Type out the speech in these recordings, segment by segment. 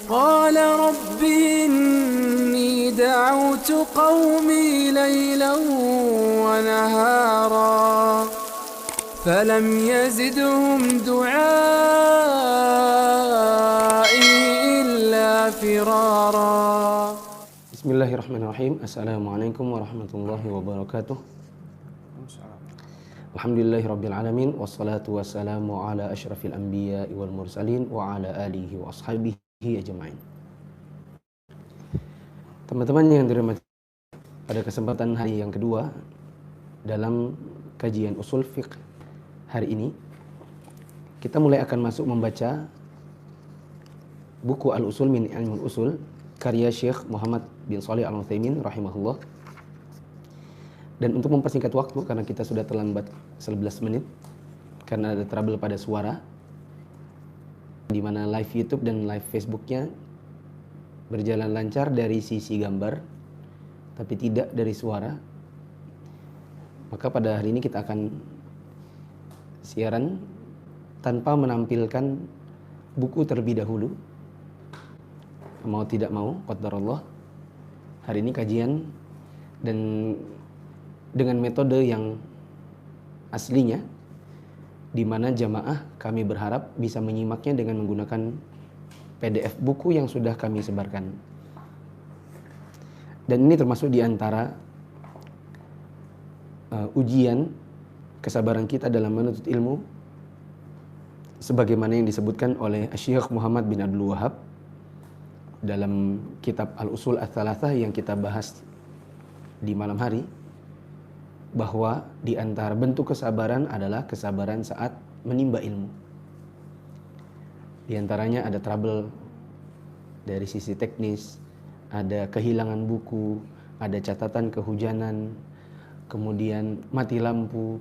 قال رب إني دعوت قومي ليلا ونهارا فلم يزدهم دعائي إلا فرارا. Bismillahirrahmanirrahim. Assalamualaikum warahmatullahi wabarakatuh. Alhamdulillahirabbil alamin wassalatu wassalamu ala asyrafil anbiya'i wal mursalin wa ala alihi wa ashabihi ajmain. Teman-teman yang dirahmati, pada kesempatan hari yang kedua dalam kajian usul fiqh hari ini, kita mulai akan masuk membaca buku Al-Usul min Ilmul Usul karya Syekh Muhammad bin Shalih Al-Utsaimin rahimahullah. Dan untuk mempersingkat waktu, karena kita sudah terlambat 11 menit karena ada trouble pada suara, di mana live YouTube dan live Facebooknya berjalan lancar dari sisi gambar tapi tidak dari suara, maka pada hari ini kita akan siaran tanpa menampilkan buku terlebih dahulu. Mau tidak mau, qadarullah, hari ini kajian dan dengan metode yang aslinya, di mana jamaah kami berharap bisa menyimaknya dengan menggunakan PDF buku yang sudah kami sebarkan. Dan ini termasuk di antara ujian kesabaran kita dalam menuntut ilmu, sebagaimana yang disebutkan oleh Syekh Muhammad bin Abdul Wahhab dalam kitab Al-Usul Ats-Tsalatsah yang kita bahas di malam hari, bahwa di antara bentuk kesabaran adalah kesabaran saat menimba ilmu. Di antaranya ada trouble dari sisi teknis, ada kehilangan buku, ada catatan kehujanan, kemudian mati lampu,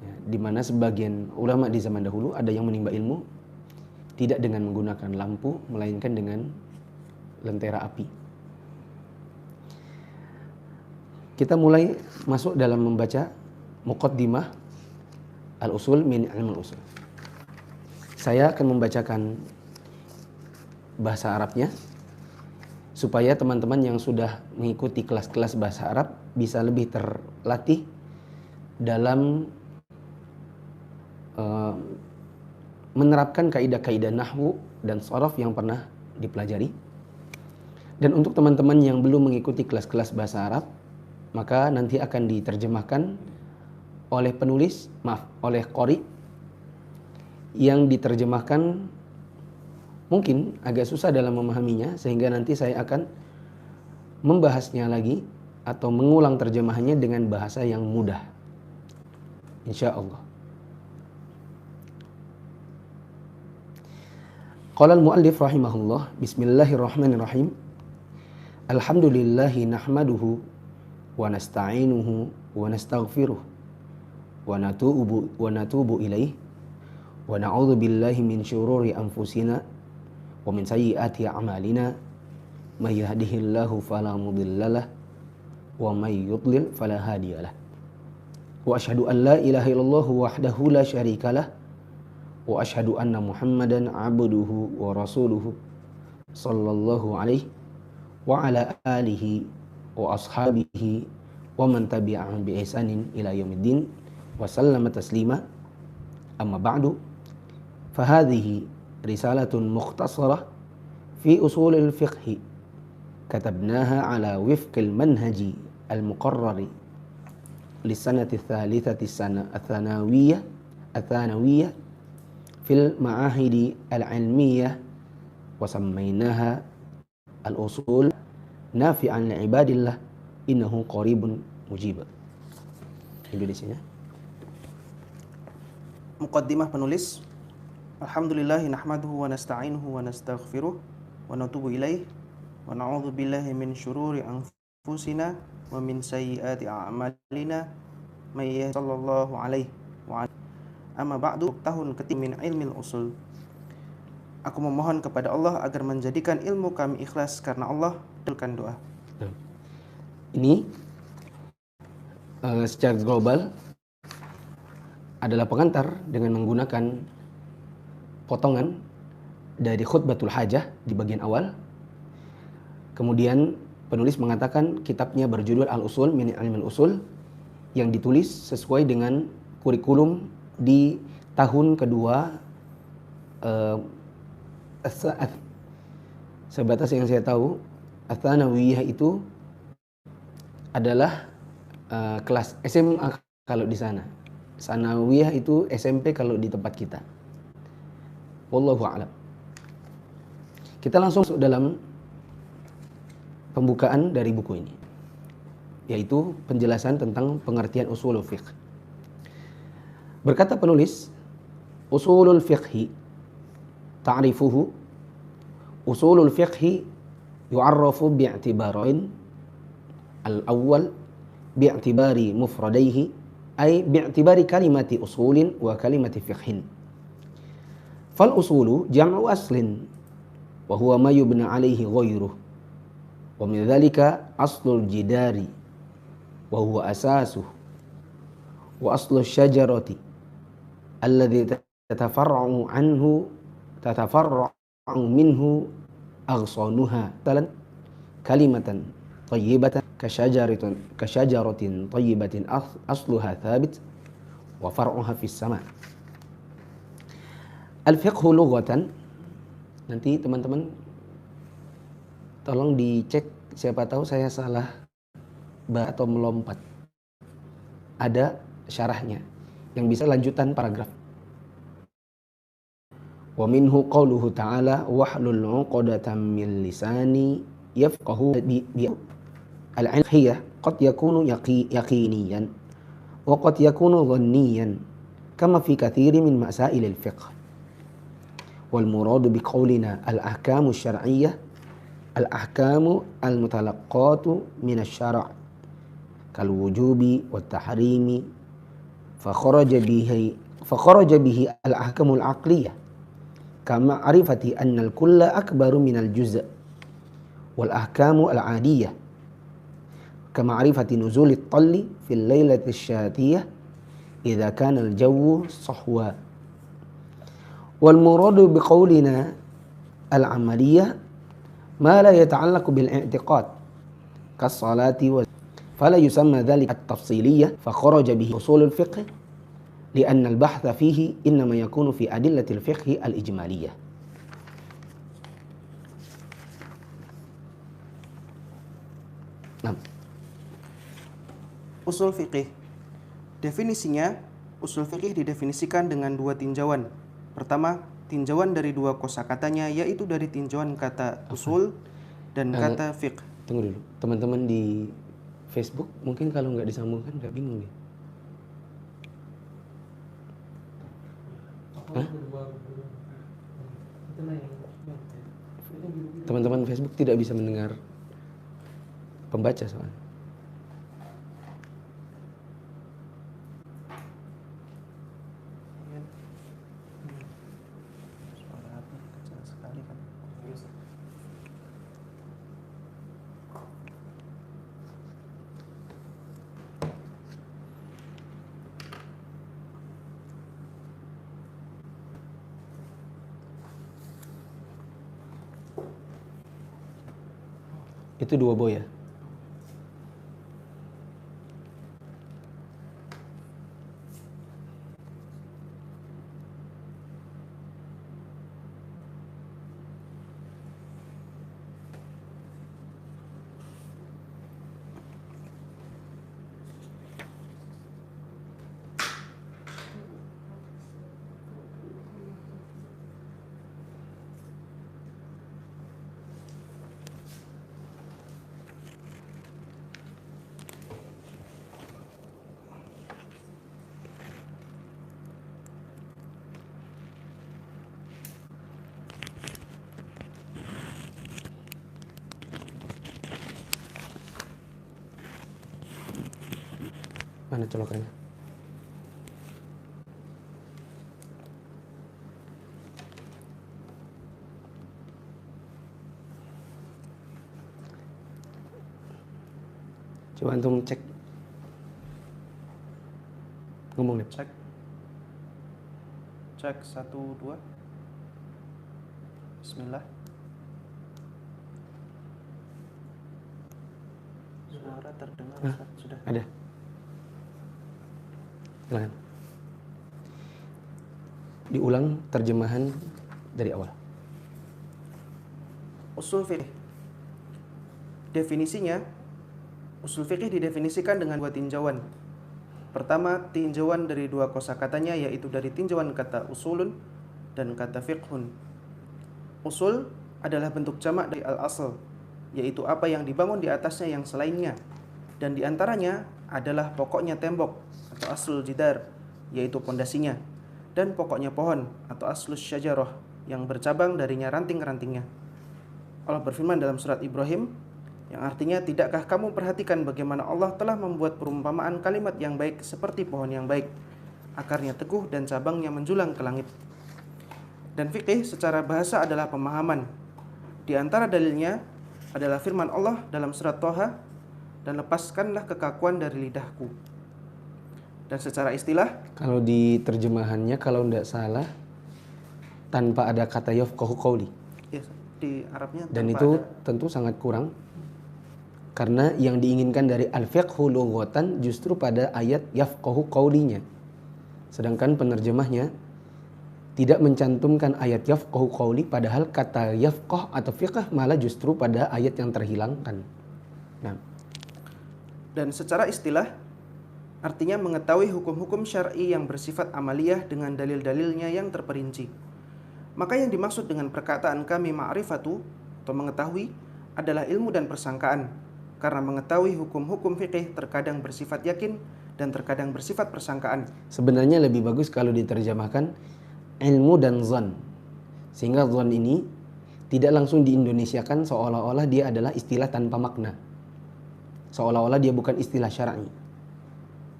ya, di mana sebagian ulama di zaman dahulu ada yang menimba ilmu tidak dengan menggunakan lampu, melainkan dengan lentera api. Kita mulai masuk dalam membaca Muqaddimah Al-Usul min Ilmul Usul. Saya akan membacakan bahasa Arabnya supaya teman-teman yang sudah mengikuti kelas-kelas bahasa Arab bisa lebih terlatih dalam menerapkan kaidah-kaidah nahwu dan shoraf yang pernah dipelajari. Dan untuk teman-teman yang belum mengikuti kelas-kelas bahasa Arab, maka nanti akan diterjemahkan oleh penulis, oleh qori, yang diterjemahkan mungkin agak susah dalam memahaminya, sehingga nanti saya akan membahasnya lagi atau mengulang terjemahannya dengan bahasa yang mudah, insya Allah. Qala al-muallif rahimahullah, bismillahirrahmanirrahim. Alhamdulillahi nahmaduhu wa nasta'inuhu wa nastaghfiruh wa natubu ilaih wa na'udzu billahi min syururi anfusina wa min sayyiati a'malina may yahdihillahu fala mudhillalah wa may yudlil fala hadiyalah. Wa asyhadu an la ilaha illallah wahdahu la syarikalah wa asyhadu anna Muhammadan abduhu wa rasuluhu sallallahu alaihi wa ala alihi wa ashabihi wa man tabi'ahum bi ihsanin ila yaumiddin wa sallama taslima. Amma ba'du, fa hadhihi risalatun mukhtasarah fi usulil fiqh katabnaha ala wifqil manhaji al-muqarrari lisanati thalithati athanawiyah fil ma'ahidi al-ilmiyah wa sammaynaha al-usul nafi'an li'ibadillah innahu qaribun mujib. Indonesia. Muqaddimah penulis. Alhamdulillahi nahmaduhu wa nasta'inuhu wa nastaghfiruh wa natubu ilaih wa na'udzu billahi min syururi anfusina wa min sayyiati a'malina may yahdihillahu alaihi wa amma ba'du. Tahun ketiga min ilmil usul. Aku memohon kepada Allah agar menjadikan ilmu kami ikhlas karena Allah. Dengan doa. Ini secara global adalah pengantar dengan menggunakan potongan dari khutbatul hajah di bagian awal. Kemudian penulis mengatakan kitabnya berjudul Al-Usul min Ilmil Usul, yang ditulis sesuai dengan kurikulum di tahun kedua. Sebatas yang saya tahu, Ats-Tsanawiyah itu adalah kelas SMA kalau di sana. Tsanawiyah itu SMP kalau di tempat kita. Wallahu a'lam. Kita langsung masuk dalam pembukaan dari buku ini, yaitu penjelasan tentang pengertian usulul fiqh. Berkata penulis, usulul fiqhi ta'rifuhu, usulul fiqhi yu'arrafu bi'tibarain. Al-awwal bi'tibari mufradaihi, ay bi'tibari kalimati usulin wa kalimati fiqhin. Fal usulu jam'u aslin wa huwa ma yubna alaihi ghairuh, wa min dhalika aslul jidari wa huwa asasuh, wa aslul syajarati alladhi tatafarra'u minhu aghsanuha. Talan kalimatan tayyibatan kasyajaratin tayyibatin asluha thabit wa far'uha fis sama'. Al-fiqhu lughatan, nanti teman-teman tolong dicek, siapa tahu saya salah atau melompat. Ada syarahnya yang bisa lanjutan paragraf. Wa minhu qauluhu ta'ala wahlul 'uqdatam min lisani yafqahu bi al-'ilmiyah qad yakunu yaqiniyan wa qad yakunu dhanniyan kama fi katsirin min masail al-fiqh. Wal muradu bi qaulina al-ahkamu syar'iyyah al-ahkamu al-mutalaqqatu min asy-syara' kal wujubi wat tahrimi fa kharaja bihi al-ahkamu al-aqliyah kama arifati anna al-kulla akbaru min al-juz' wal ahkamu al-'adiyah kama arifati nuzul at-talli fi al-lailati asy-syatiyah idza kana al-jawwu sahwa. Wal muradu biqaulina al-amaliyah ma la yata'allaqu bil i'tiqad kas salati wa fala yusamma dhalika at-tafsiliyah fa kharaja bihi usul al-fiqh li'anna al-bahtha fihi innama yakunu fi adillati al-fiqh al-ijmaliyah. Usul fiqih. Definisinya, usul fiqih didefinisikan dengan dua tinjauan. Pertama, tinjauan dari dua kosakatanya, yaitu dari tinjauan kata usul dan kata fiqh. Tunggu dulu, teman-teman di Facebook mungkin kalau nggak disambungkan nggak bingung ya? Hah? Teman-teman Facebook tidak bisa mendengar pembaca soalnya. Itu dua boy ya? Mana colokannya? Coba antum cek. Ngomong nih. Cek 1, 2. Bismillah. Suara terdengar Ustaz. Sudah. Ada. Silakan. Diulang terjemahan dari awal. Usul fiqh. Definisinya, usul fiqh didefinisikan dengan dua tinjauan. Pertama, tinjauan dari dua kosakatanya, yaitu dari tinjauan kata usulun dan kata fiqhun. Usul adalah bentuk jamak dari al-asl, yaitu apa yang dibangun di atasnya yang selainnya, dan di antaranya adalah pokoknya tembok atau aslul jidar, yaitu pondasinya, dan pokoknya pohon atau aslus syajarah yang bercabang darinya ranting-rantingnya. Allah berfirman dalam surat Ibrahim yang artinya, tidakkah kamu perhatikan bagaimana Allah telah membuat perumpamaan kalimat yang baik seperti pohon yang baik, akarnya teguh dan cabangnya menjulang ke langit. Dan fikih secara bahasa adalah pemahaman. Di antara dalilnya adalah firman Allah dalam surat Thaha, dan lepaskanlah kekakuan dari lidahku. Dan secara istilah, Kalau di terjemahannya kalau tidak salah tanpa ada kata yafqahu qauli. ya, di Arabnya Dan tanpa itu ada. tentu sangat kurang. Karena yang diinginkan dari al-fiqhu lughatan justru pada ayat yafqahu qaulinya. Sedangkan penerjemahnya tidak mencantumkan ayat yafqahu qauli, padahal kata yafqah atau fiqh malah justru pada ayat yang terhilangkan. Nah, Dan secara istilah, artinya mengetahui hukum-hukum syar'i yang bersifat amaliyah dengan dalil-dalilnya yang terperinci. Maka yang dimaksud dengan perkataan kami ma'rifatu atau mengetahui adalah ilmu dan persangkaan. Karena mengetahui hukum-hukum fikih terkadang bersifat yakin dan terkadang bersifat persangkaan. sebenarnya lebih bagus kalau diterjemahkan ilmu dan zon. Sehingga zon ini tidak langsung diindonesiakan seolah-olah dia adalah istilah tanpa makna. Seolah-olah dia bukan istilah syar'i.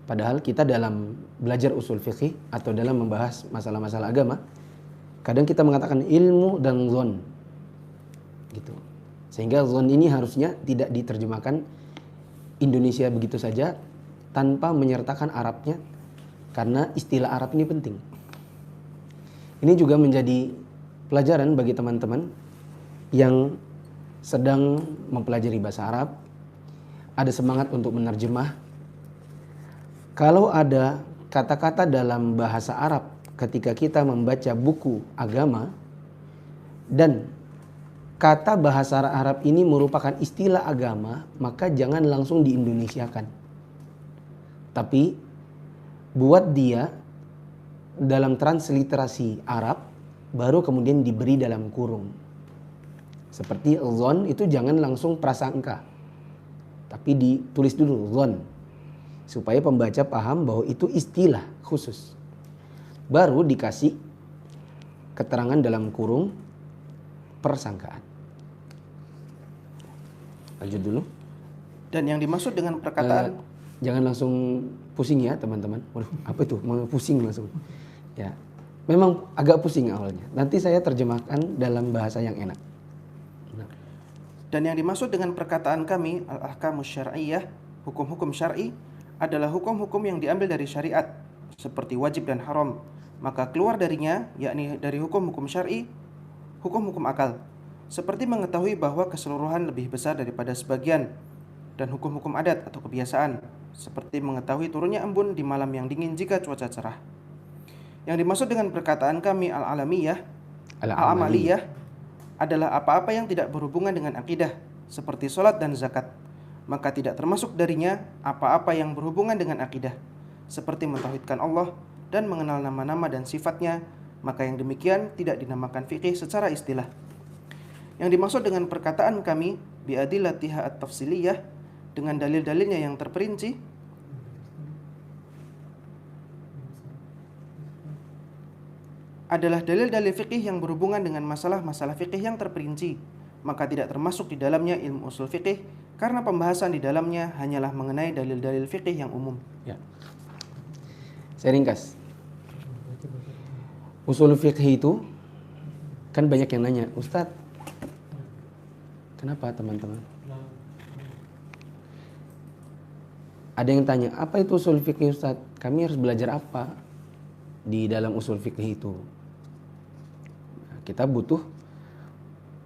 Padahal kita dalam belajar usul fikih atau dalam membahas masalah-masalah agama, kadang kita mengatakan ilmu dan zon. Gitu. Sehingga zon ini harusnya tidak diterjemahkan Indonesia begitu saja tanpa menyertakan Arabnya, karena istilah Arab ini penting. Ini juga menjadi pelajaran bagi teman-teman yang sedang mempelajari bahasa Arab, ada semangat untuk menerjemah. Kalau ada kata-kata dalam bahasa Arab ketika kita membaca buku agama dan kata bahasa Arab ini merupakan istilah agama, maka jangan langsung diindonesiakan. Tapi buat dia dalam transliterasi Arab, baru kemudian diberi dalam kurung. Seperti zon itu jangan langsung prasangka, tapi ditulis dulu zon, supaya pembaca paham bahwa itu istilah khusus. Baru dikasih keterangan dalam kurung persangkaan. Lanjut dulu. Dan yang dimaksud dengan perkataan Jangan langsung pusing ya teman-teman. Waduh, apa itu? Mau pusing langsung. Ya, memang agak pusing awalnya. Nanti saya terjemahkan dalam bahasa yang enak. Dan yang dimaksud dengan perkataan kami, al-ahkamus syar'iyyah, hukum-hukum syar'i, adalah hukum-hukum yang diambil dari syariat, seperti wajib dan haram. Maka keluar darinya, yakni dari hukum-hukum syar'i, hukum-hukum akal. Seperti mengetahui bahwa keseluruhan lebih besar daripada sebagian, dan hukum-hukum adat atau kebiasaan, seperti mengetahui turunnya embun di malam yang dingin jika cuaca cerah. Yang dimaksud dengan perkataan kami al-alamiyah, al-amaliyah, adalah apa-apa yang tidak berhubungan dengan akidah, seperti sholat dan zakat. Maka tidak termasuk darinya apa-apa yang berhubungan dengan akidah, seperti mentauhidkan Allah dan mengenal nama-nama dan sifatnya. Maka yang demikian tidak dinamakan fikih secara istilah. Yang dimaksud dengan perkataan kami biadillatiha at-tafsiliyah, dengan dalil-dalilnya yang terperinci, adalah dalil-dalil fikih yang berhubungan dengan masalah-masalah fikih yang terperinci, maka tidak termasuk di dalamnya ilmu usul fikih, karena pembahasan di dalamnya hanyalah mengenai dalil-dalil fikih yang umum. Ya. Saya ringkas. Usul fikih itu kan banyak yang nanya, Ustadz, kenapa teman-teman? Ada yang tanya, apa itu usul fikih Ustadz? Kami harus belajar apa di dalam usul fikih itu? Nah, kita butuh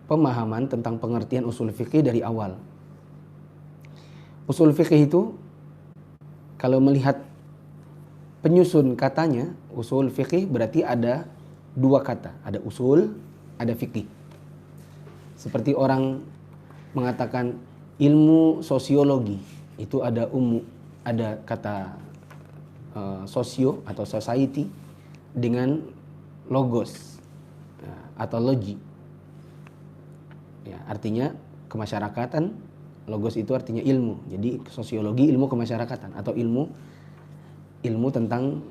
pemahaman tentang pengertian usul fikih dari awal. Usul fikih itu kalau melihat penyusun katanya, usul fikih berarti ada dua kata, ada usul, ada fikih. Seperti orang mengatakan ilmu sosiologi, itu ada ada kata sosio atau society dengan logos atau logi. Ya, artinya kemasyarakatan, logos itu artinya ilmu. Jadi sosiologi ilmu kemasyarakatan atau ilmu tentang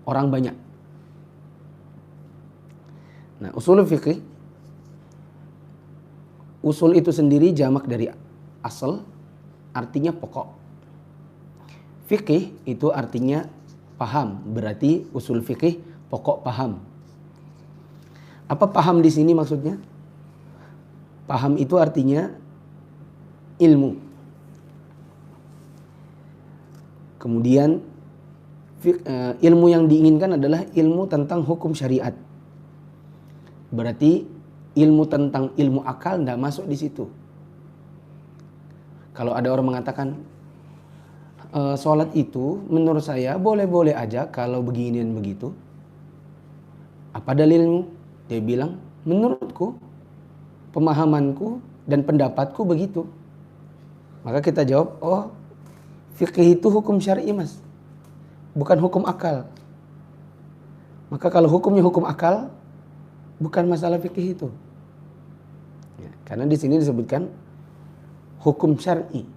orang banyak. Nah, usul fikih, usul itu sendiri jamak dari asal, artinya pokok. Fikih itu artinya paham, berarti usul fikih pokok paham. Apa paham di sini maksudnya? Paham itu artinya ilmu. Kemudian ilmu yang diinginkan adalah ilmu tentang hukum syariat. Berarti ilmu tentang ilmu akal tidak masuk di situ. Kalau ada orang mengatakan sholat itu menurut saya boleh-boleh aja kalau beginian begitu. Apa dalilmu? Dia bilang, menurutku, pemahamanku dan pendapatku begitu. Maka kita jawab, oh fikih itu hukum syar'i mas, bukan hukum akal. Maka kalau hukumnya hukum akal, bukan masalah fikih itu. Ya, karena di sini disebutkan hukum syar'i,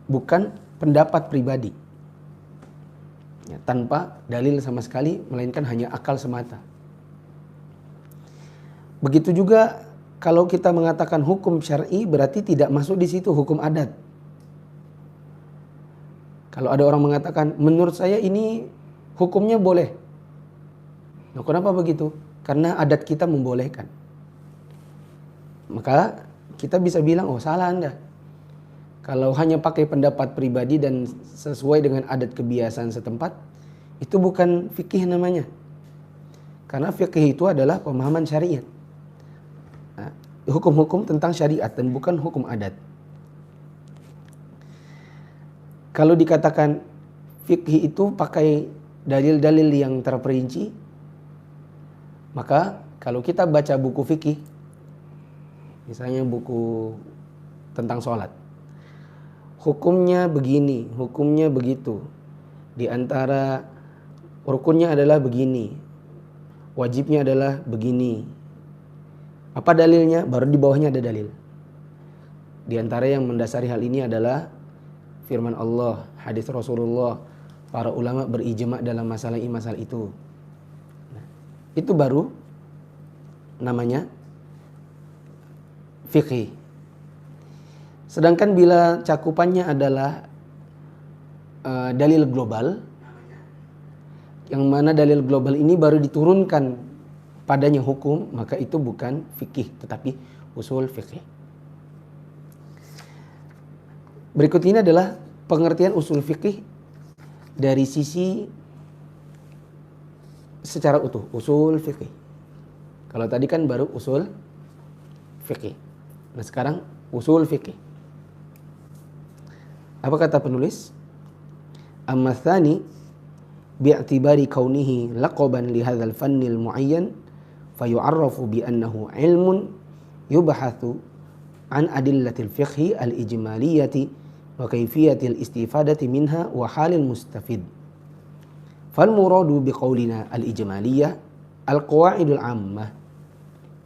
bukan pendapat pribadi. Ya, tanpa dalil sama sekali, melainkan hanya akal semata. Begitu juga kalau kita mengatakan hukum syar'i, berarti tidak masuk di situ hukum adat. Kalau ada orang mengatakan, menurut saya ini hukumnya boleh. Nah, kenapa begitu? Karena adat kita membolehkan. Maka kita bisa bilang, oh salah Anda. Kalau hanya pakai pendapat pribadi dan sesuai dengan adat kebiasaan setempat, itu bukan fikih namanya. Karena fikih itu adalah pemahaman syariat. Nah, hukum-hukum tentang syariat dan bukan hukum adat. Kalau dikatakan fikih itu pakai dalil-dalil yang terperinci, maka kalau kita baca buku fikih, misalnya buku tentang sholat, hukumnya begini, hukumnya begitu. Di antara rukunnya adalah begini, wajibnya adalah begini. Apa dalilnya? Baru di bawahnya ada dalil. Di antara yang mendasari hal ini adalah firman Allah, hadis Rasulullah, para ulama berijma dalam masalah ini, masalah itu. Nah, itu baru namanya fikih. Sedangkan bila cakupannya adalah dalil global, yang mana dalil global ini baru diturunkan padanya hukum, maka itu bukan fikih tetapi usul fikih. Berikut ini adalah pengertian usul fikih dari sisi secara utuh, usul fikih. Kalau tadi kan baru usul fikih. Nah, sekarang usul fikih. Apa kata penulis? Amma tsani bi'tibari kaunihi laqaban li hadzal fannil muayyan fayu'arrafu bi annahu ilmun yubhathu an adillatil fiqhi al-ijmaliyati wa kayfiyatil istifadati minha wa halil mustafid. Fal muradu biqaulina al-ijmaliyah al-qawaidul ammah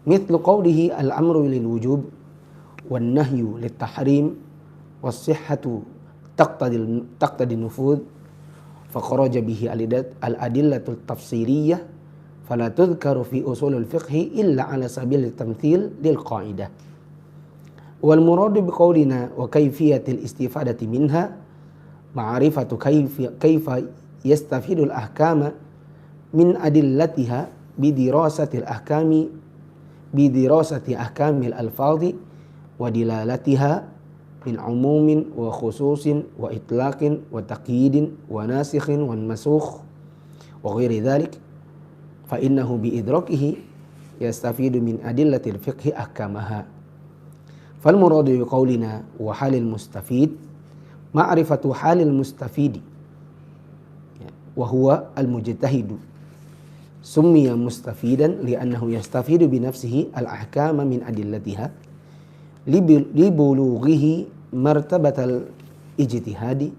mithlu qawlihi al-amru lil wujub wan nahyu lit tahrim was sihhatu taqtadi nufudh fa kharaja bihi al-adillatul tafsiriyah fala tudhkaru fi usulil fiqhi illa ala sabil tamthil lil qaidah. Wal muradu biqaulina wa kayfiyatil istifadati minha ma'rifatu kayfa yastafidul ahkama min adillatiha bidirasati ahkamil alfadhi wa dilalatiha min umumin wa khususin wa itlaqin wa taqyidin wa nasikhin wa mansukh wa ghairi dhalik fa innahu bi idrakihi yastafidu min adillatil fiqhi ahkamaha. Fal muradu biqaulina wa halil mustafid ma'rifatu halil mustafidi wa huwa al mujtahidu. Summiya mustafidan li'annahu yastafidu bi nafsihi al ahkama min adillatiha li bulughihi martabatal ijtihadi.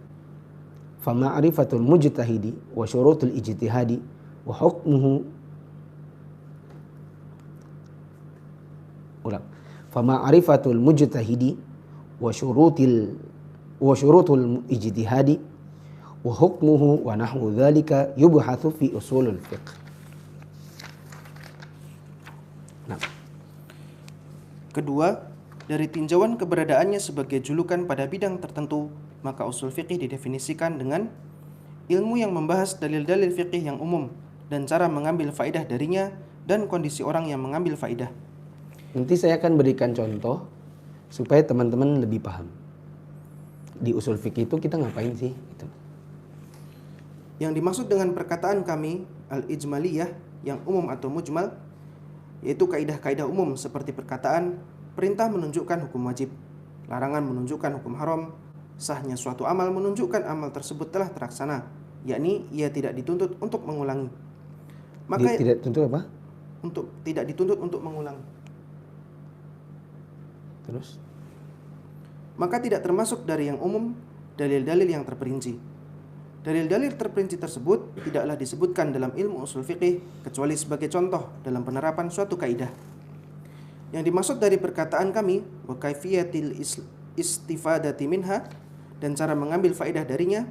Fa ma'rifatul mujtahidi wa syurutul ijtihadi wa hukmuhu fa ma'rifatul mujtahidi wa syurutul ijtihadi wa hukmuhu wa nahwu dzalika yubhatsu fi usulul fiqh. Kedua, dari tinjauan keberadaannya sebagai julukan pada bidang tertentu, maka usul fiqih didefinisikan dengan ilmu yang membahas dalil-dalil fiqih yang umum dan cara mengambil faidah darinya dan kondisi orang yang mengambil faidah. Nanti saya akan berikan contoh supaya teman-teman lebih paham. Di usul fikih itu kita ngapain sih? Gitu. Yang dimaksud dengan perkataan kami al-ijmaliyah yang umum atau mujmal, yaitu kaidah-kaidah umum seperti perkataan perintah menunjukkan hukum wajib, larangan menunjukkan hukum haram, sahnya suatu amal menunjukkan amal tersebut telah terlaksana, yakni ia tidak dituntut untuk mengulangi. Maka tidak dituntut apa? Tidak dituntut untuk mengulangi. Terus? Maka tidak termasuk dari yang umum dalil-dalil yang terperinci. Dalil-dalil terperinci tersebut tidaklah disebutkan dalam ilmu usul fiqih kecuali sebagai contoh dalam penerapan suatu kaidah. Yang dimaksud dari perkataan kami wa kaifiyatil istifadati minha dan cara mengambil faedah darinya,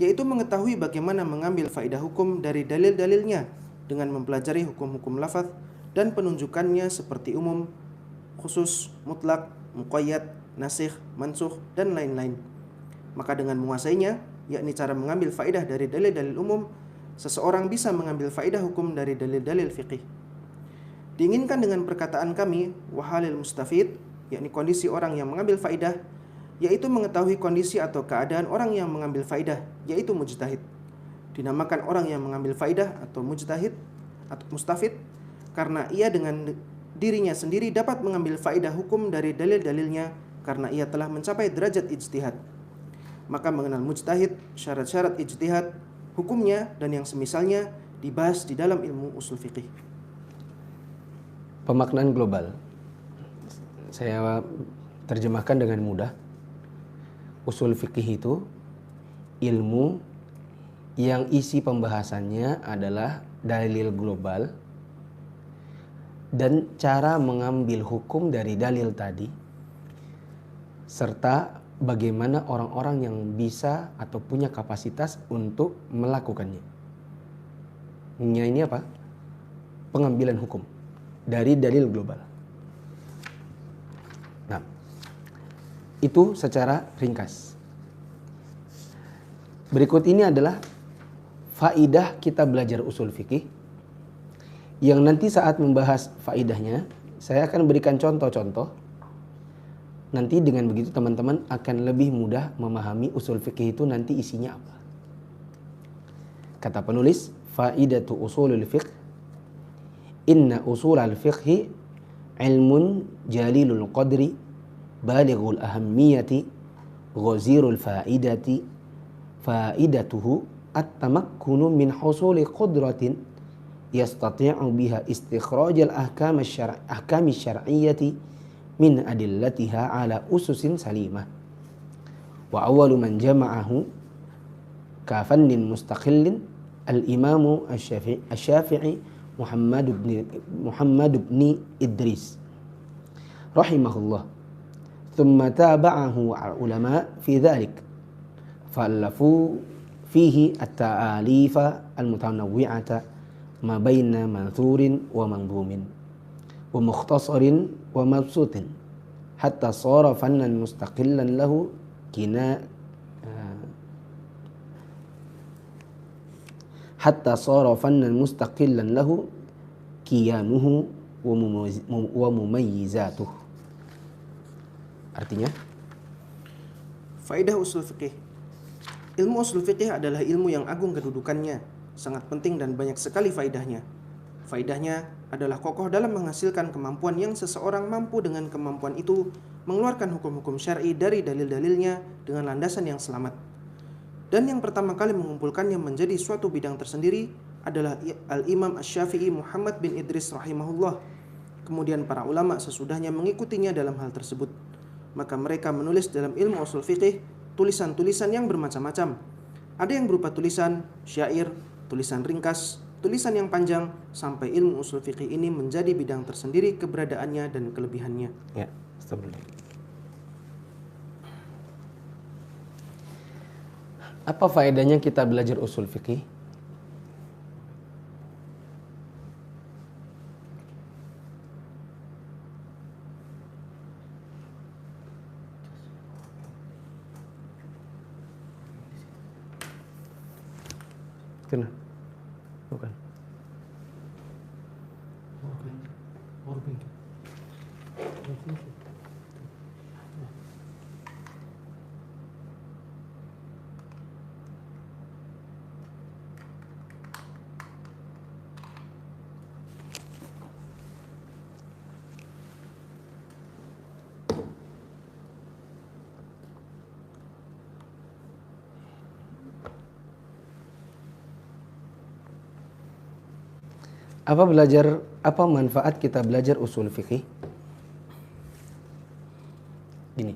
yaitu mengetahui bagaimana mengambil faedah hukum dari dalil-dalilnya dengan mempelajari hukum-hukum lafaz dan penunjukannya seperti umum, khusus, mutlak, muqayyad, nasikh, mansukh, dan lain-lain. Maka dengan menguasainya, yakni cara mengambil faedah dari dalil-dalil umum, seseorang bisa mengambil faedah hukum dari dalil-dalil fiqih. Diinginkan dengan perkataan kami wahalil mustafid, yakni kondisi orang yang mengambil faedah, yaitu mengetahui kondisi atau keadaan orang yang mengambil faedah, yaitu mujtahid. Dinamakan orang yang mengambil faedah atau mujtahid atau mustafid karena ia dengan dirinya sendiri dapat mengambil faedah hukum dari dalil-dalilnya karena ia telah mencapai derajat ijtihad. Maka mengenal mujtahid, syarat-syarat ijtihad, hukumnya dan yang semisalnya dibahas di dalam ilmu usul fiqih. Pemaknaan global. Saya terjemahkan dengan mudah. Usul fikih itu ilmu yang isi pembahasannya adalah dalil global dan cara mengambil hukum dari dalil tadi, serta bagaimana orang-orang yang bisa atau punya kapasitas untuk melakukannya. Ini apa? Pengambilan hukum dari dalil global. Nah, itu secara ringkas. Berikut ini adalah faidah kita belajar usul fikih, yang nanti saat membahas faidahnya saya akan berikan contoh-contoh. Nanti dengan begitu teman-teman akan lebih mudah memahami usul fikih itu nanti isinya apa. Kata penulis, faidatu usulul fiqh, inna usulal fiqhi ilmun jalilul qadri balighul ahammiyati ghazirul faidati faidatuhu at-tamakkunu min husuli qudratin yastati'u biha istikhrajal ahkam syar'iyyati min adillatiha ala ususin salimah. Wa awwalu man jama'ahu ka fannin mustaqillin al-imamu asy-Syafi'i Muhammad bin Idris rahimahullah. Thumma taba'ahu ulama fi dhalik fa'alafu fihi at-ta'alifa al-mutanawwi'ata ma baina manthurin wa manzumin wa mukhtasarin wa mabsutin hatta sara fannan mustaqillan lahu qiyamuhu wa mumayyizatuh. Artinya, faidah usul fikih. Ilmu usul fikih adalah ilmu yang agung kedudukannya, sangat penting dan banyak sekali faidahnya. Faidahnya adalah kokoh dalam menghasilkan kemampuan yang seseorang mampu dengan kemampuan itu mengeluarkan hukum-hukum syar'i dari dalil-dalilnya dengan landasan yang selamat. Dan yang pertama kali mengumpulkannya menjadi suatu bidang tersendiri adalah Al-Imam Asy-Syafi'i Muhammad bin Idris rahimahullah. Kemudian para ulama sesudahnya mengikutinya dalam hal tersebut. Maka mereka menulis dalam ilmu ushul fiqih tulisan-tulisan yang bermacam-macam. Ada yang berupa tulisan syair, tulisan ringkas, tulisan yang panjang, sampai ilmu ushul fiqih ini menjadi bidang tersendiri keberadaannya dan kelebihannya. Ya, astagfirullah. Apa faedahnya kita belajar usul fikih? Kena? Bukan. Apa manfaat kita belajar usul fikih? Gini.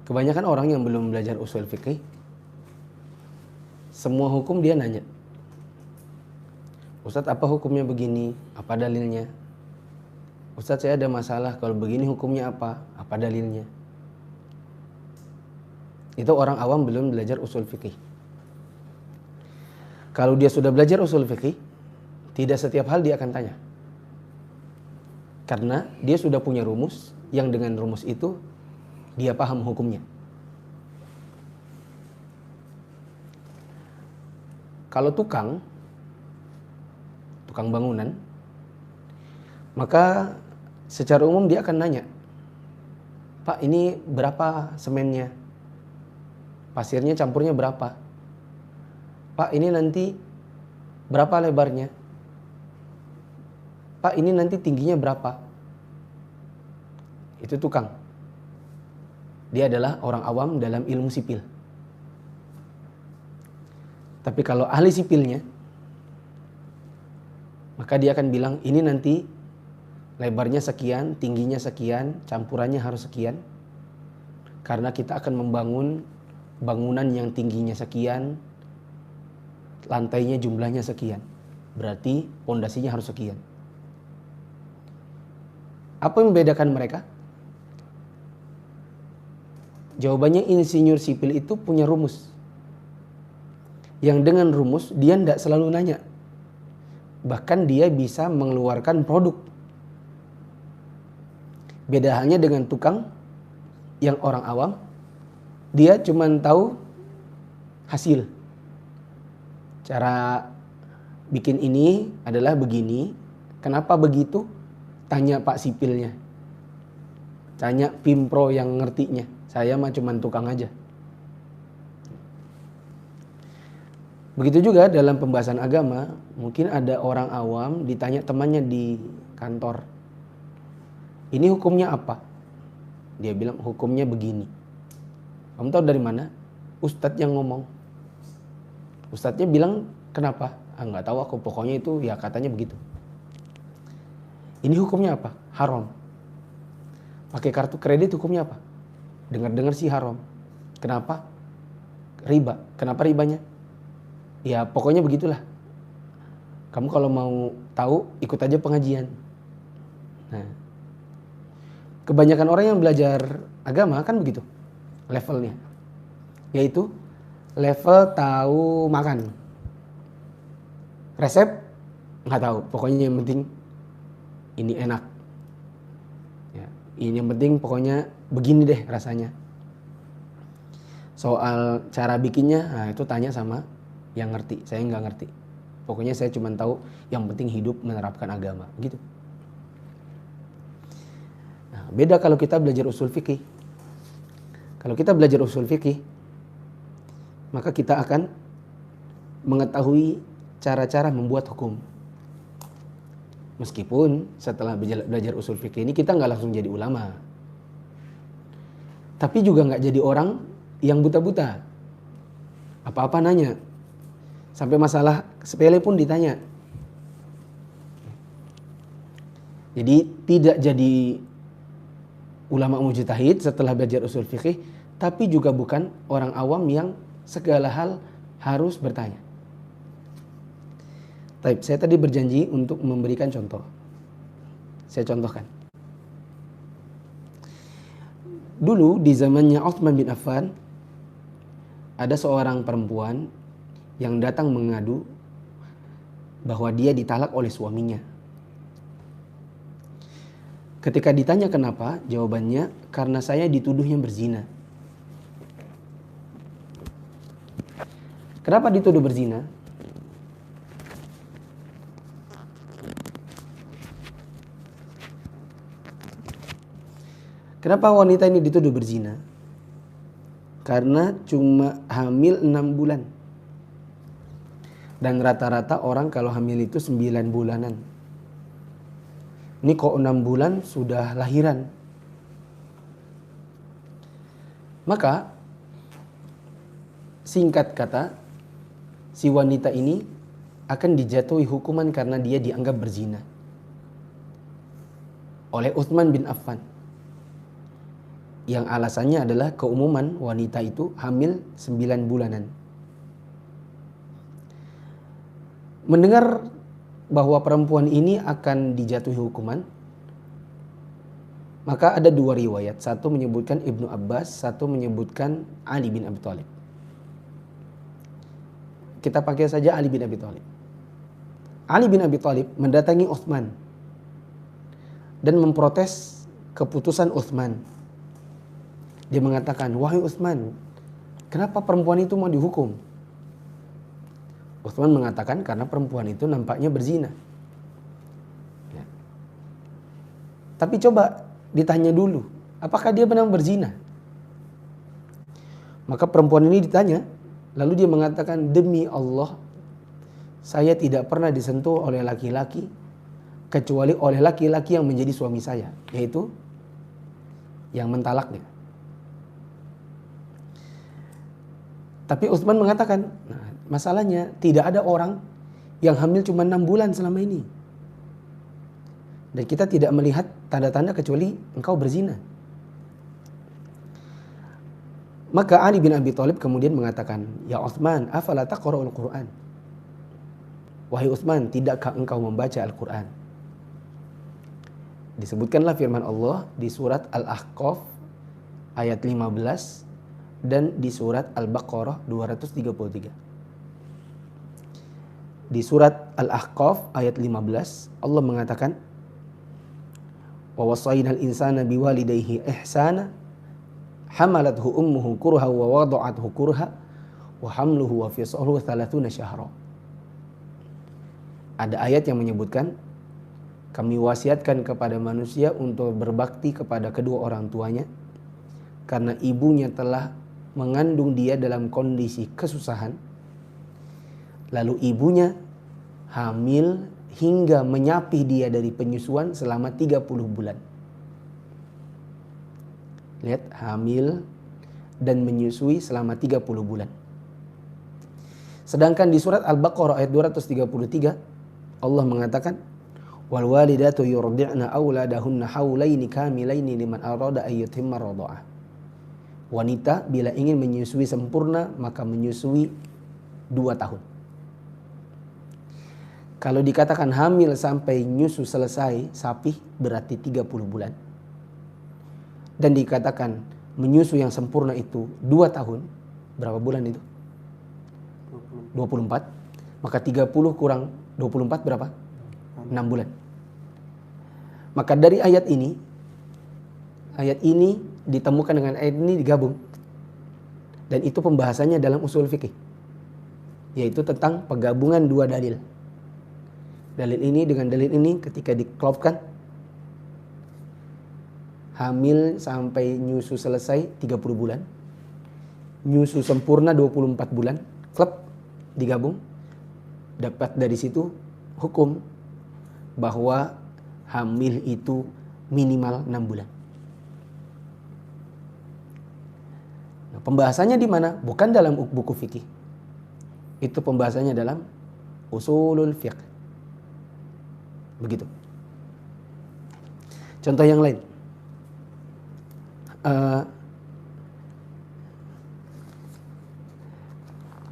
Kebanyakan orang yang belum belajar usul fikih, semua hukum dia nanya. Ustadz, apa hukumnya begini? Apa dalilnya? Ustadz, saya ada masalah, kalau begini hukumnya apa? Apa dalilnya? Itu orang awam belum belajar usul fikih. Kalau dia sudah belajar usul fikih, tidak setiap hal dia akan tanya. Karena dia sudah punya rumus, yang dengan rumus itu dia paham hukumnya. Kalau tukang bangunan, maka secara umum dia akan nanya, Pak, ini berapa semennya? Pasirnya campurnya berapa? Pak, ini nanti berapa lebarnya? Pak, ini nanti tingginya berapa? Itu tukang. Dia adalah orang awam dalam ilmu sipil. Tapi kalau ahli sipilnya, maka dia akan bilang, ini nanti lebarnya sekian, tingginya sekian, campurannya harus sekian. Karena kita akan membangun bangunan yang tingginya sekian, lantainya jumlahnya sekian. Berarti pondasinya harus sekian. Apa yang membedakan mereka? Jawabannya, insinyur sipil itu punya rumus. Yang dengan rumus dia tidak selalu nanya. Bahkan dia bisa mengeluarkan produk. Beda halnya dengan tukang yang orang awam, dia cuma tahu hasil. Cara bikin ini adalah begini. Kenapa begitu? Tanya Pak Sipilnya. Tanya Pimpro yang ngertinya. Saya mah cuma tukang aja. Begitu juga dalam pembahasan agama, mungkin ada orang awam ditanya temannya di kantor, ini hukumnya apa? Dia bilang hukumnya begini. Kamu tahu dari mana? Ustadz yang ngomong. Ustadznya bilang kenapa? Nggak tahu aku, pokoknya itu ya katanya begitu. Ini hukumnya apa? Haram. Pakai kartu kredit hukumnya apa? Dengar-dengar sih haram. Kenapa? Riba. Kenapa ribanya? Ya pokoknya begitulah. Kamu kalau mau tahu ikut aja pengajian. Nah, kebanyakan orang yang belajar agama kan begitu levelnya. Yaitu level tahu makan. Resep nggak tahu. Pokoknya yang penting ini enak. Ya, ini yang penting pokoknya begini deh rasanya. Soal cara bikinnya, nah itu tanya sama yang ngerti. Saya nggak ngerti. Pokoknya saya cuma tahu yang penting hidup menerapkan agama, gitu. Nah, beda kalau kita belajar usul fikih. Kalau kita belajar usul fikih, maka kita akan mengetahui cara-cara membuat hukum. Meskipun setelah belajar usul fikih ini kita nggak langsung jadi ulama, tapi juga nggak jadi orang yang buta-buta. Apa-apa nanya, sampai masalah sepele pun ditanya. Jadi tidak jadi ulama mujtahid setelah belajar usul fikih, tapi juga bukan orang awam yang segala hal harus bertanya. Baik, saya tadi berjanji untuk memberikan contoh. Saya contohkan. Dulu di zamannya Utsman bin Affan, ada seorang perempuan yang datang mengadu bahwa dia ditalak oleh suaminya. Ketika ditanya kenapa, jawabannya karena saya dituduhnya berzina. Kenapa dituduh berzina? Kenapa wanita ini dituduh berzina? Karena cuma hamil 6 bulan. Dan rata-rata orang kalau hamil itu 9 bulanan. Ini kok 6 bulan sudah lahiran. Maka singkat kata, si wanita ini akan dijatuhi hukuman karena dia dianggap berzina oleh Utsman bin Affan. Yang alasannya adalah keumuman wanita itu hamil 9 bulanan. Mendengar bahwa perempuan ini akan dijatuhi hukuman, maka ada 2 riwayat. Satu menyebutkan Ibnu Abbas, satu menyebutkan Ali bin Abi Thalib. Kita pakai saja Ali bin Abi Thalib. Ali bin Abi Thalib mendatangi Utsman dan memprotes keputusan Utsman. Dia mengatakan, "Wahai Utsman, kenapa perempuan itu mau dihukum?" Utsman mengatakan karena perempuan itu nampaknya berzina. Ya. Tapi coba ditanya dulu, apakah dia benar berzina? Maka perempuan ini ditanya, lalu dia mengatakan, "Demi Allah, saya tidak pernah disentuh oleh laki-laki kecuali oleh laki-laki yang menjadi suami saya, yaitu yang mentalaknya." Tapi Utsman mengatakan, nah, masalahnya tidak ada orang yang hamil cuma 6 bulan selama ini. Dan kita tidak melihat tanda-tanda kecuali engkau berzina. Maka Ali bin Abi Thalib kemudian mengatakan, "Ya Utsman, afala taqra'ul Qur'an?" Wahai Utsman, tidakkah engkau membaca Al-Quran? Disebutkanlah firman Allah di surat Al-Ahqaf ayat 15 dan di surat Al-Baqarah 233. Di surat Al-Ahqaf ayat 15 Allah mengatakan, "Wa wasainal insana biwalidayhi ihsana hamalathu ummuhu kurha wa wada'athu kurha wa hamluhu wa fisaluhu 30 syahra." Ada ayat yang menyebutkan kami wasiatkan kepada manusia untuk berbakti kepada kedua orang tuanya karena ibunya telah mengandung dia dalam kondisi kesusahan, lalu ibunya hamil hingga menyapih dia dari penyusuan selama 30 bulan. Lihat, hamil dan menyusui selama 30 bulan. Sedangkan di surat Al-Baqarah ayat 233 Allah mengatakan, "Wal walidatu yurdi'na auladahunna haulaini kamilaini liman arada an yutimma radha'ah." Wanita bila ingin menyusui sempurna maka menyusui 2 tahun. Kalau dikatakan hamil sampai nyusu selesai sapih berarti 30 bulan. Dan dikatakan menyusu yang sempurna itu 2 tahun. Berapa bulan itu? 24. Maka 30 kurang 24 berapa? 6 bulan. Maka dari ayat ini ditemukan dengan ayat ini digabung. Dan itu pembahasannya dalam usul fikih. Yaitu tentang penggabungan 2 dalil. Dalil ini dengan dalil ini ketika diklopkan, hamil sampai nyusu selesai 30 bulan. Nyusu sempurna 24 bulan. Klop digabung dapat dari situ hukum bahwa hamil itu minimal 6 bulan. Nah, pembahasannya di mana? Bukan dalam buku fikih. Itu pembahasannya dalam usulul fiqh. Begitu. Contoh yang lain.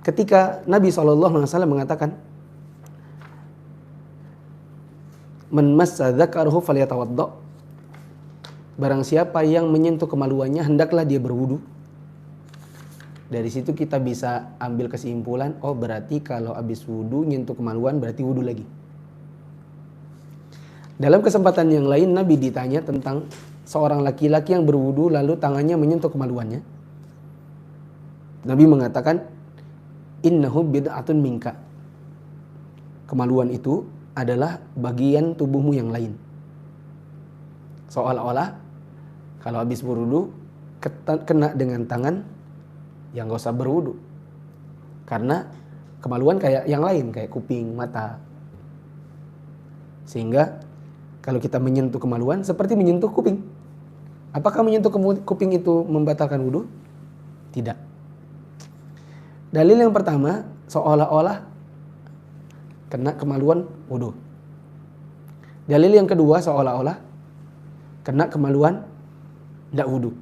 Ketika Nabi SAW mengatakan, man massa dzakarahu falyatawadda, barang siapa yang menyentuh kemaluannya hendaklah dia berwudu. Dari situ kita bisa ambil kesimpulan, oh berarti kalau habis wudu nyentuh kemaluan berarti wudu lagi. Dalam kesempatan yang lain Nabi ditanya tentang seorang laki-laki yang berwudu lalu tangannya menyentuh kemaluannya. Nabi mengatakan, innahu bid'atun minka. Kemaluan itu adalah bagian tubuhmu yang lain. Seolah-olah kalau habis berwudu kena dengan tangan, yang gak usah berwudu. Karena kemaluan kayak yang lain, kayak kuping, mata. Sehingga kalau kita menyentuh kemaluan seperti menyentuh kuping. Apakah menyentuh kuping itu membatalkan wudu? Tidak. Dalil yang pertama, seolah-olah kena kemaluan wudu. Dalil yang kedua, seolah-olah kena kemaluan tidak wudu.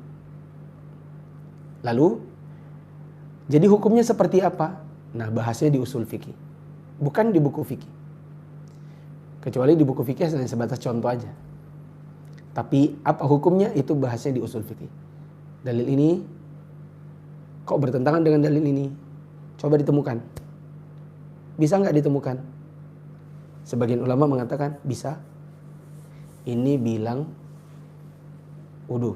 Lalu, jadi hukumnya seperti apa? Nah, bahasnya di usul fikih, bukan di buku fikih. Kecuali di buku fikih hanya sebatas contoh aja. Tapi apa hukumnya itu bahasnya di usul fikih. Dalil ini kok bertentangan dengan dalil ini? Coba ditemukan. Bisa nggak ditemukan? Sebagian ulama mengatakan bisa. Ini bilang wudu.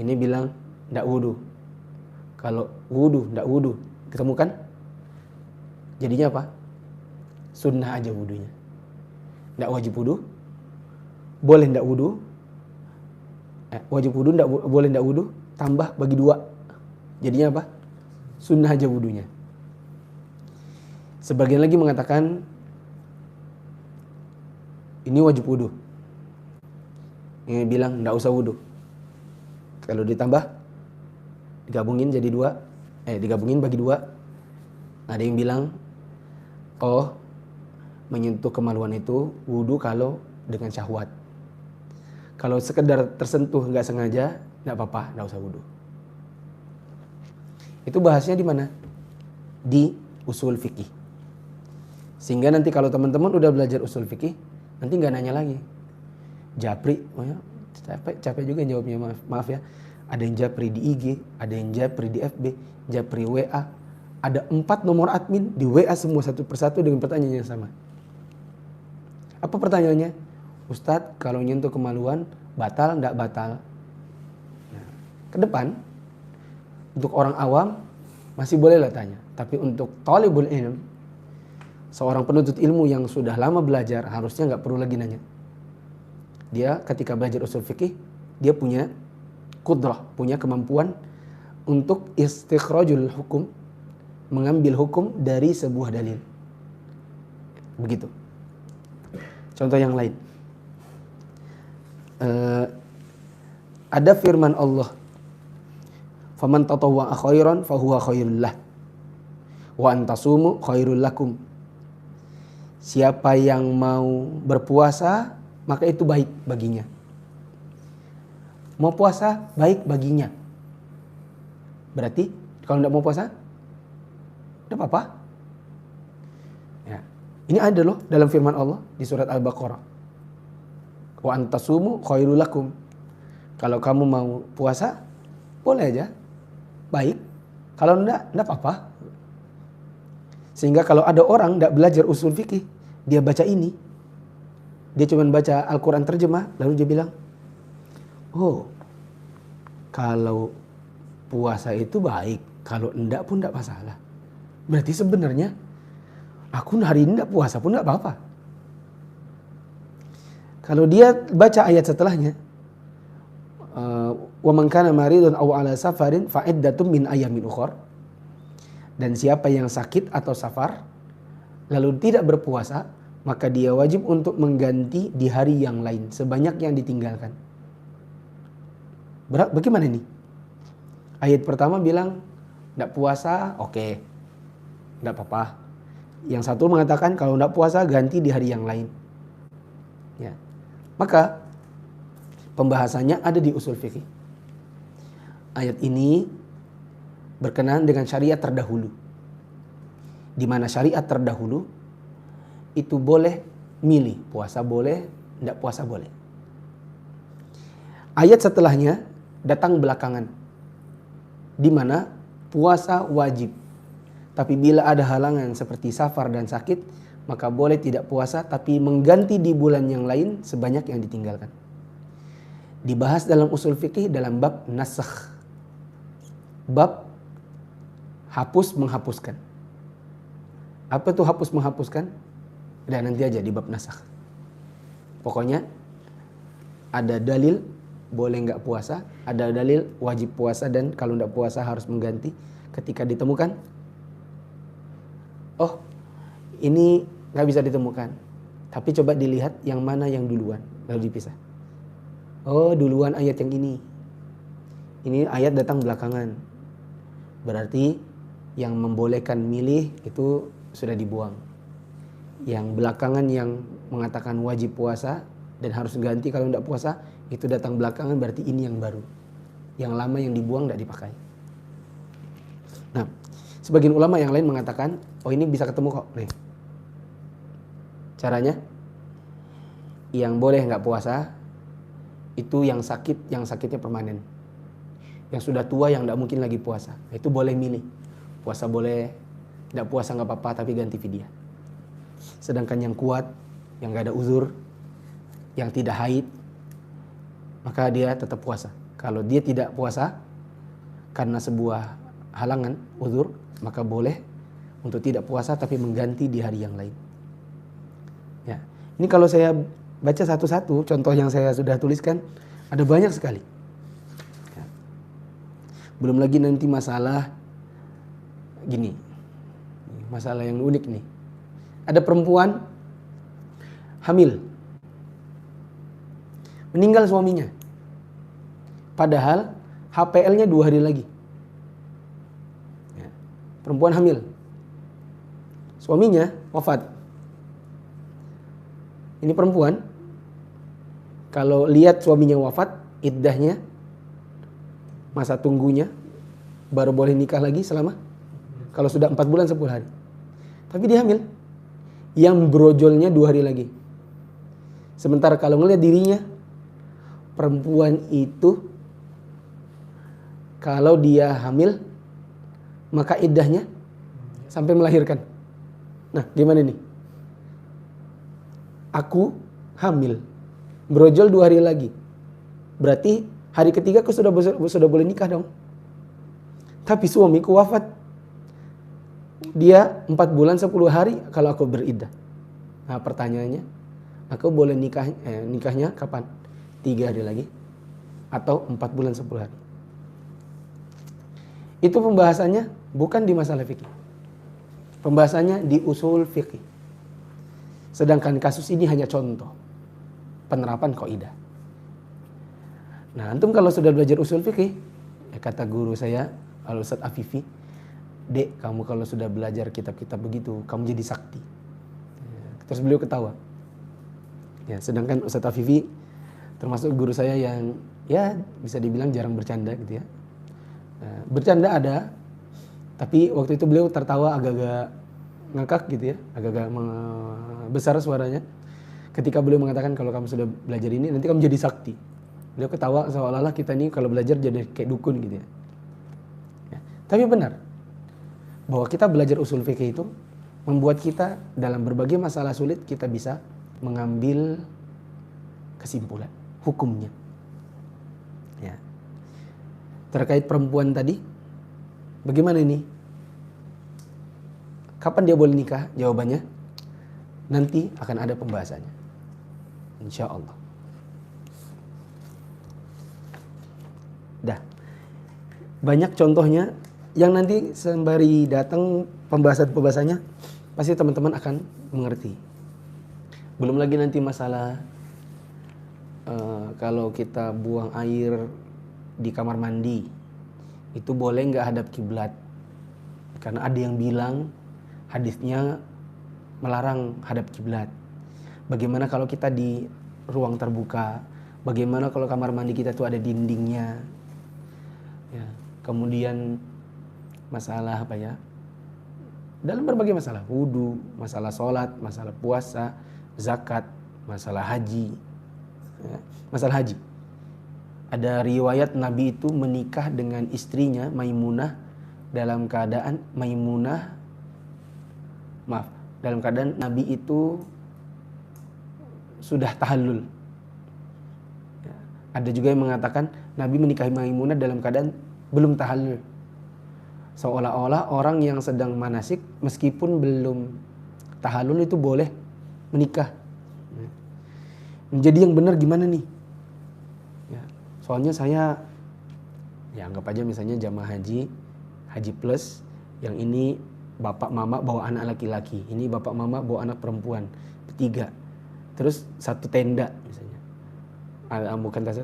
Ini bilang ndak wudu. Kalau wudu ndak wudu, ketemukan? Jadinya apa? Sunnah aja wudunya. Ndak wajib wudu. Boleh ndak wudu. Wajib wudu ndak boleh ndak wudu, tambah bagi 2. Jadinya apa? Sunnah aja wudunya. Sebagian lagi mengatakan ini wajib wudu. Ini bilang ndak usah wudu. Kalau ditambah digabungin jadi 2. Digabungin bagi 2. Ada yang bilang oh, menyentuh kemaluan itu wudu kalau dengan syahwat. Kalau sekedar tersentuh nggak sengaja, nggak apa-apa, nggak usah wudu. Itu bahasnya di mana? Di usul fikih. Sehingga nanti kalau teman-teman udah belajar usul fikih, nanti nggak nanya lagi. Japri, oh ya, capek juga jawabnya, maaf ya. Ada yang japri di IG, ada yang japri di FB, japri WA. Ada 4 nomor admin di WA semua satu persatu dengan pertanyaan yang sama. Apa pertanyaannya? Ustadz, kalau nyentuh kemaluan batal enggak batal? Nah, ke depan untuk orang awam masih bolehlah tanya, tapi untuk talibul ilm, seorang penuntut ilmu yang sudah lama belajar, harusnya enggak perlu lagi nanya. Dia ketika belajar usul fikih, dia punya qudrah, punya kemampuan untuk istikhrajul hukum, mengambil hukum dari sebuah dalil. Begitu. Contoh yang lain. Ada firman Allah, faman tatawwa'a khairan fahuwa khairul lah wa antasumu khairul lakum. Siapa yang mau berpuasa maka itu baik baginya. Mau puasa baik baginya. Berarti kalau tidak mau puasa tidak apa-apa. Ya. Ini ada loh dalam firman Allah di surat Al-Baqarah. Wa antasumu khairul lakum. Kalau kamu mau puasa, boleh aja. Baik. Kalau enggak apa-apa. Sehingga kalau ada orang enggak belajar usul fikih, dia baca ini. Dia cuma baca Al-Quran terjemah, lalu dia bilang, oh, kalau puasa itu baik, kalau enggak pun enggak masalah. Berarti sebenarnya aku hari ini enggak puasa pun enggak apa-apa. Kalau dia baca ayat setelahnya, wa man kana maridun aw ala safarin fa iddatun min ayyamin ukhra, dan siapa yang sakit atau safar, lalu tidak berpuasa, maka dia wajib untuk mengganti di hari yang lain sebanyak yang ditinggalkan. Bagaimana ini? Ayat pertama bilang tidak puasa, oke, tidak apa-apa. Yang satu mengatakan kalau tidak puasa ganti di hari yang lain. Ya. Maka pembahasannya ada di usul fikih. Ayat ini berkenaan dengan syariat terdahulu. Di mana syariat terdahulu itu boleh milih, puasa boleh, tidak puasa boleh. Ayat setelahnya datang belakangan, di mana puasa wajib. Tapi bila ada halangan seperti safar dan sakit, maka boleh tidak puasa tapi mengganti di bulan yang lain sebanyak yang ditinggalkan. Dibahas dalam usul fikih dalam bab nasakh. Bab hapus menghapuskan. Apa itu hapus menghapuskan? Dan nanti aja di bab nasakh. Pokoknya ada dalil boleh nggak puasa, ada dalil wajib puasa dan kalau nggak puasa harus mengganti. Ketika ditemukan, oh ini nggak bisa ditemukan, tapi coba dilihat yang mana yang duluan, lalu dipisah. Oh duluan ayat yang ini ayat datang belakangan, berarti yang membolehkan milih itu sudah dibuang. Yang belakangan yang mengatakan wajib puasa dan harus ganti kalau tidak puasa, itu datang belakangan, berarti ini yang baru. Yang lama yang dibuang tidak dipakai. Nah, sebagian ulama yang lain mengatakan, oh ini bisa ketemu kok. Nih. Caranya, yang boleh nggak puasa, itu yang sakit, yang sakitnya permanen. Yang sudah tua, yang tidak mungkin lagi puasa. Itu boleh milih. Puasa boleh, tidak puasa nggak apa-apa, tapi ganti fidyah. Sedangkan yang kuat, yang nggak ada uzur, yang tidak haid, maka dia tetap puasa. Kalau dia tidak puasa karena sebuah halangan, uzur, maka boleh untuk tidak puasa tapi mengganti di hari yang lain. Ya. Ini kalau saya baca satu-satu, contoh yang saya sudah tuliskan, ada banyak sekali. Ya. Belum lagi nanti masalah gini, masalah yang unik nih. Ada perempuan hamil, meninggal suaminya. Padahal HPL-nya 2 hari lagi. Ya. Perempuan hamil. Suaminya wafat. Ini perempuan, kalau lihat suaminya wafat, iddahnya, masa tunggunya, baru boleh nikah lagi selama, kalau sudah 4 bulan 10 hari. Tapi dia hamil. Yang brojolnya 2 hari lagi. Sementara kalau ngelihat dirinya, perempuan itu kalau dia hamil maka iddahnya sampai melahirkan. Nah, gimana nih? Aku hamil, brojol 2 hari lagi. Berarti hari ketiga aku sudah boleh nikah dong. Tapi suamiku wafat. Dia 4 bulan 10 hari kalau aku beriddah. Nah, pertanyaannya, aku boleh nikahnya kapan? 3 hari lagi atau 4 bulan 10 hari. Itu pembahasannya bukan di masalah fikih. Pembahasannya di usul fikih. Sedangkan kasus ini hanya contoh penerapan kaidah. Nah, antum kalau sudah belajar usul fikih, ya kata guru saya, Al-Ustadz Afifi, "Dek, kamu kalau sudah belajar kitab-kitab begitu, kamu jadi sakti." Terus beliau ketawa. Ya, sedangkan Ustadz Afifi termasuk guru saya yang ya bisa dibilang jarang bercanda gitu ya. Nah, bercanda ada, tapi waktu itu beliau tertawa agak-agak ngakak gitu ya, agak-agak besar suaranya. Ketika beliau mengatakan kalau kamu sudah belajar ini nanti kamu jadi sakti. Beliau ketawa seolah-olah kita ini kalau belajar jadi kayak dukun gitu ya. Ya. Tapi benar bahwa kita belajar usul fikih itu membuat kita dalam berbagai masalah sulit kita bisa mengambil kesimpulan hukumnya. Ya. Terkait perempuan tadi, bagaimana ini? Kapan dia boleh nikah? Jawabannya nanti akan ada pembahasannya, insya Allah. Dah, banyak contohnya yang nanti sembari datang pembahasannya pasti teman-teman akan mengerti. Belum lagi nanti masalah kalau kita buang air di kamar mandi, itu boleh nggak hadap kiblat? Karena ada yang bilang hadisnya melarang hadap kiblat. Bagaimana kalau kita di ruang terbuka? Bagaimana kalau kamar mandi kita tuh ada dindingnya? Ya, kemudian masalah apa ya? Dalam berbagai masalah, wudu, masalah sholat, masalah puasa, zakat, masalah haji. Ya, masalah haji. Ada riwayat Nabi itu menikah dengan istrinya Maimunah dalam keadaan dalam keadaan Nabi itu sudah tahallul. Ya, ada juga yang mengatakan Nabi menikahi Maimunah dalam keadaan belum tahallul. Seolah-olah orang yang sedang manasik meskipun belum tahallul itu boleh menikah. Menjadi yang benar gimana nih? Ya, soalnya saya ya anggap aja misalnya jamaah haji plus, yang ini bapak mama bawa anak laki-laki, ini bapak mama bawa anak perempuan, bertiga. Terus satu tenda misalnya. Bukan tenda,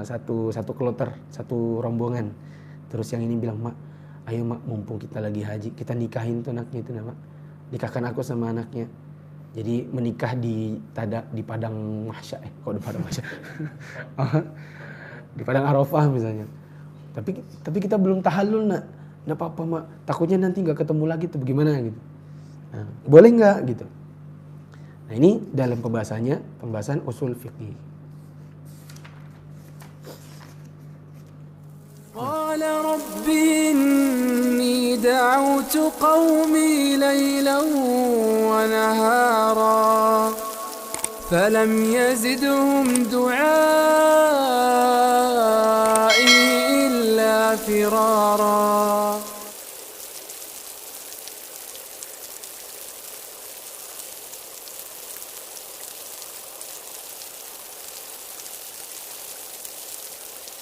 satu kloter, satu rombongan. Terus yang ini bilang, "Mak, ayo mak, mumpung kita lagi haji, kita nikahin tuh anaknya itu, mak. Nikahkan aku sama anaknya." Jadi menikah di padang mahsyar, kok di padang mahsyar? Di padang Arafah misalnya. Tapi kita belum tahallul, nak. Nggak apa-apa, mak. Takutnya nanti nggak ketemu lagi tuh, bagaimana gitu. Nah, boleh nggak gitu? Nah, ini dalam pembahasan usul fiqih. قال رب إني دعوت قومي ليلا ونهارا فلم يزدهم دعائي إلا فرارا